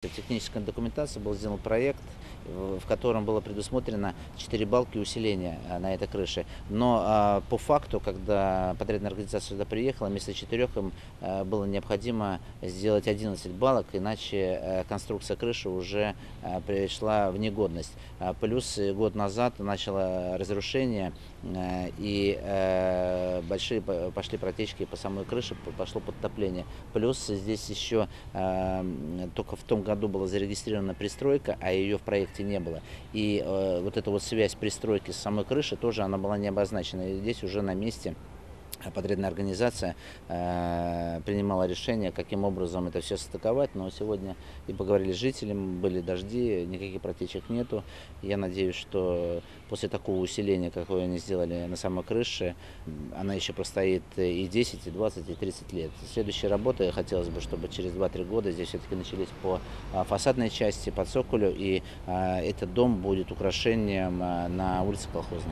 Техническая документация, был сделан проект, в котором было предусмотрено 4 балки усиления на этой крыше. Но по факту, когда подрядная организация сюда приехала, вместо 4 им было необходимо сделать 11 балок, иначе конструкция крыши уже пришла в негодность. Плюс год назад начало разрушение, и большие пошли протечки по самой крыше, пошло подтопление. Плюс здесь еще только в том году была зарегистрирована пристройка, а ее в проекте не было. И вот эта вот связь пристройки с самой крышей тоже она была не обозначена. И здесь уже на месте подрядная организация принимала решение, каким образом это все состыковать. Но сегодня и поговорили с жителями, были дожди, никаких протечек нету. Я надеюсь, что после такого усиления, какое они сделали на самой крыше, она еще простоит и 10, и 20, и 30 лет. Следующие работы хотелось бы, чтобы через 2-3 года здесь все-таки начались по фасадной части, по цоколю, и этот дом будет украшением на улице Колхозной.